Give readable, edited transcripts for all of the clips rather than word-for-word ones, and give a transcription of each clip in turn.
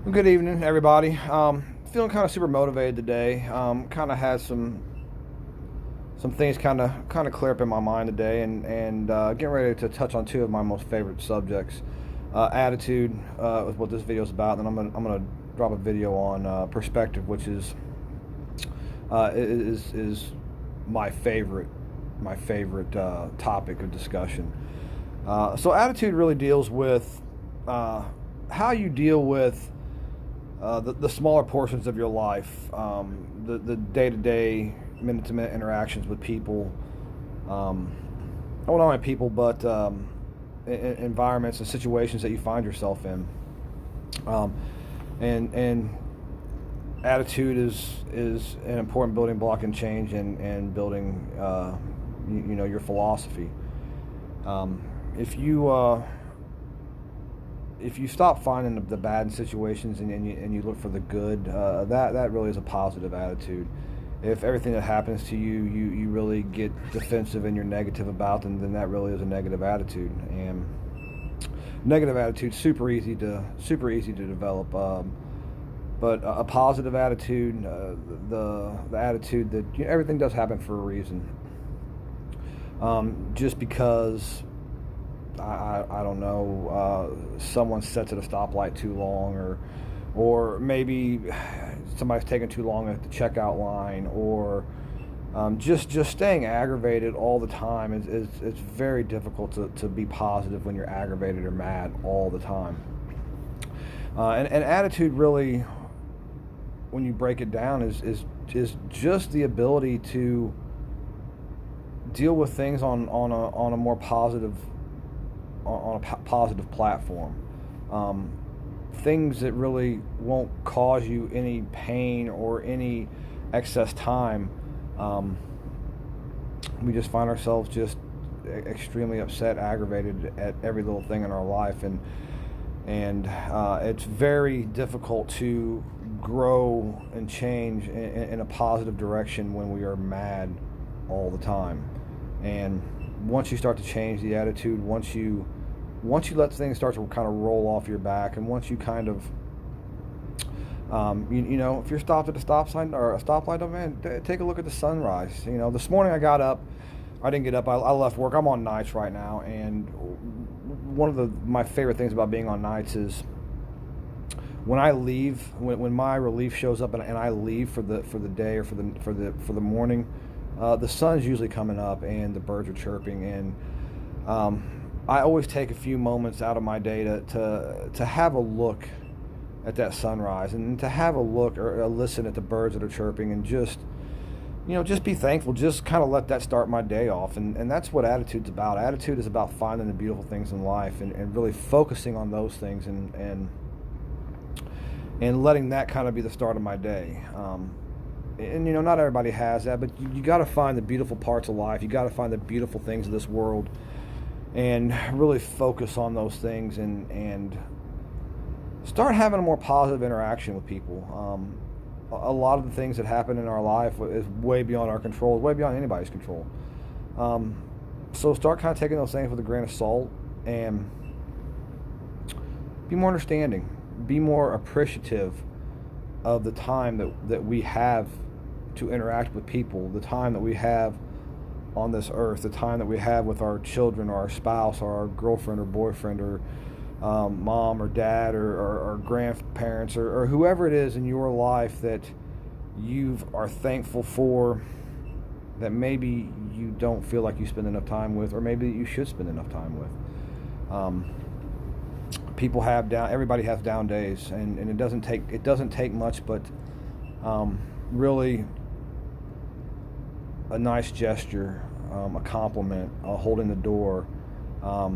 Well, good evening, everybody. Feeling kind of super motivated today. Kind of had some things kind of clear up in my mind today, and getting ready to touch on two of my most favorite subjects. Attitude is what this video is about, and I'm gonna drop a video on perspective, which is my favorite topic of discussion. So attitude really deals with how you deal with the smaller portions of your life, the day-to-day, minute-to-minute interactions with people. Well, not only people, but environments and situations that you find yourself in. Um, and attitude is an important building block in change and building, your philosophy. Um, if you if you stop finding the bad in situations and you look for the good, that really is a positive attitude. If everything that happens to you really get defensive and you're negative about, then that really is a negative attitude. And negative attitude super easy to develop. But a positive attitude, the attitude that everything does happen for a reason. Just because I don't know, someone sits at a stoplight too long, or maybe somebody's taking too long at the checkout line, or just staying aggravated all the time is it's very difficult to be positive when you're aggravated or mad all the time. And attitude really, when you break it down, is just the ability to deal with things on a more positive positive platform. Things that really won't cause you any pain or any excess time. We just find ourselves just extremely upset, aggravated at every little thing in our life, and it's very difficult to grow and change in a positive direction when we are mad all the time. And once you start to change the attitude, once you let things start to kind of roll off your back, and once you kind of if you're stopped at a stop sign or a stoplight, oh man, take a look at the sunrise. This morning I got up. I didn't get up. I left work. I'm on nights right now, and one of my favorite things about being on nights is when I leave, when my relief shows up, and I leave for the day or for the morning. The sun's usually coming up and the birds are chirping, and I always take a few moments out of my day to have a look at that sunrise, and to have a look or listen at the birds that are chirping, and just be thankful, just kind of let that start my day off. And that's what attitude's about. Attitude is about finding the beautiful things in life, and really focusing on those things, and letting that kind of be the start of my day. And not everybody has that, but you got to find the beautiful parts of life. You got to find the beautiful things of this world, and really focus on those things, and start having a more positive interaction with people. A lot of the things that happen in our life is way beyond our control, way beyond anybody's control. So start kind of taking those things with a grain of salt, and be more understanding, be more appreciative of the time that we have to interact with people, the time that we have on this earth, the time that we have with our children or our spouse or our girlfriend or boyfriend, or mom or dad, or grandparents, or whoever it is in your life that you are thankful for, that maybe you don't feel like you spend enough time with, or maybe you should spend enough time with. Everybody has down days, and it doesn't take much, but really a nice gesture, a compliment, holding the door, a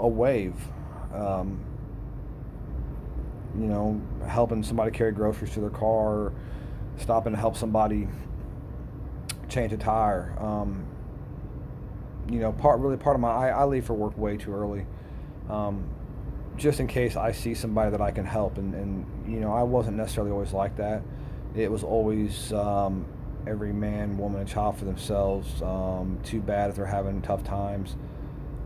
wave, helping somebody carry groceries to their car, or stopping to help somebody change a tire. Part of I leave for work way too early, just in case I see somebody that I can help, and I wasn't necessarily always like that. It was always every man, woman, and child for themselves. Too bad if they're having tough times.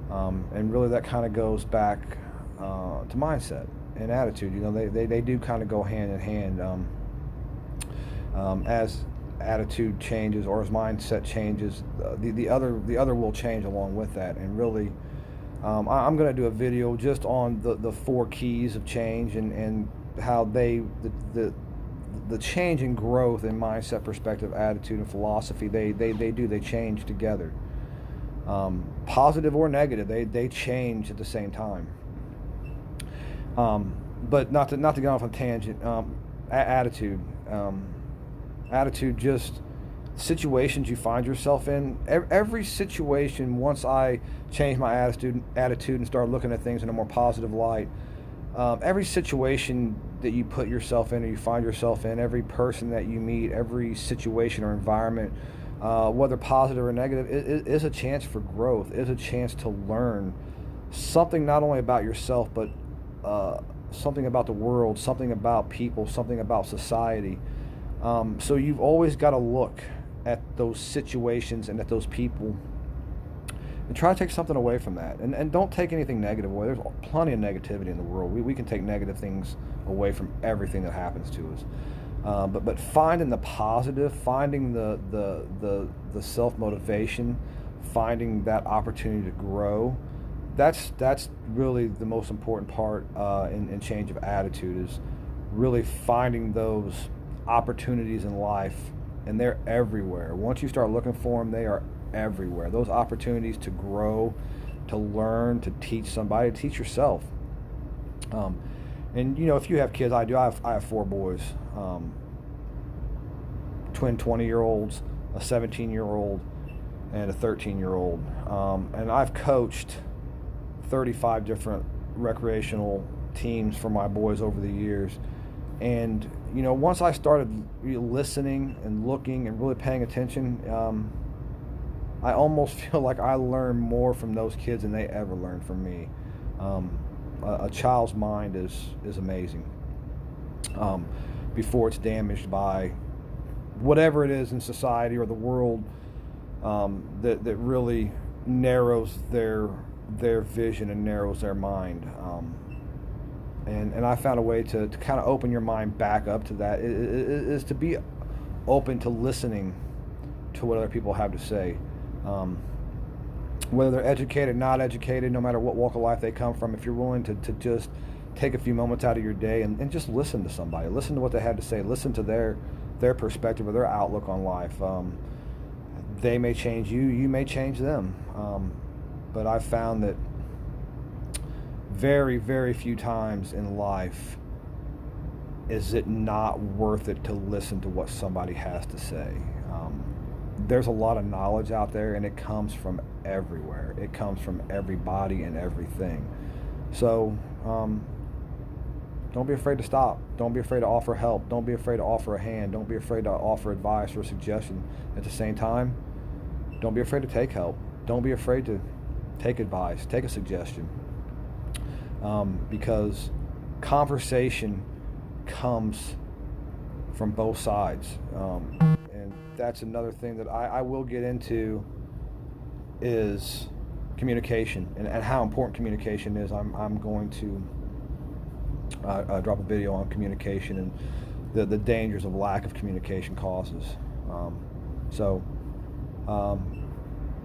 And really that kind of goes back to mindset and attitude. You know, they do kind of go hand in hand. As attitude changes or as mindset changes, the other will change along with that. And really, I'm going to do a video just on the 4 keys of change and how the change and growth in mindset, perspective, attitude, and philosophy, they change together. Positive or negative, they change at the same time. But not to get off on a tangent, attitude. Attitude, just situations you find yourself in. Every situation, once I change my attitude and start looking at things in a more positive light, every situation that you put yourself in or you find yourself in, every person that you meet, every situation or environment, whether positive or negative, is a chance for growth, is a chance to learn something not only about yourself, but something about the world, something about people, something about society. So you've always got to look at those situations and at those people and try to take something away from that. And don't take anything negative away. There's plenty of negativity in the world. We can take negative things away from everything that happens to us. But finding the positive, finding the self-motivation, finding that opportunity to grow, that's really the most important part in change of attitude, is really finding those opportunities in life, and they're everywhere. Once you start looking for them, they are everywhere. Those opportunities to grow, to learn, to teach somebody, to teach yourself. And you know, if you have kids, I do. I have 4 boys, twin 20-year-olds, a 17-year-old, and a 13-year-old. And I've coached 35 different recreational teams for my boys over the years. And you know, once I started listening and looking and really paying attention, I almost feel like I learned more from those kids than they ever learned from me. A child's mind is amazing. Before it's damaged by whatever it is in society or the world that really narrows their vision and narrows their mind. And I found a way to kind of open your mind back up to that, is to be open to listening to what other people have to say. Whether they're educated, not educated, no matter what walk of life they come from, if you're willing to just take a few moments out of your day and just listen to somebody, listen to what they had to say, listen to their perspective or their outlook on life. They may change you, you may change them. But I've found that very, very few times in life is it not worth it to listen to what somebody has to say. There's a lot of knowledge out there, and it comes from everywhere. It comes from everybody and everything. So don't be afraid to stop. Don't be afraid to offer help. Don't be afraid to offer a hand. Don't be afraid to offer advice or suggestion. At the same time, don't be afraid to take help. Don't be afraid to take advice, take a suggestion. Because conversation comes from both sides. And that's another thing that I will get into, is communication and how important communication is. I'm going to drop a video on communication and the dangers of lack of communication causes. So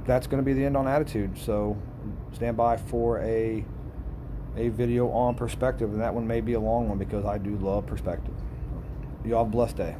that's going to be the end on attitude. So stand by for a video on perspective, and that one may be a long one because I do love perspective. You all have a blessed day.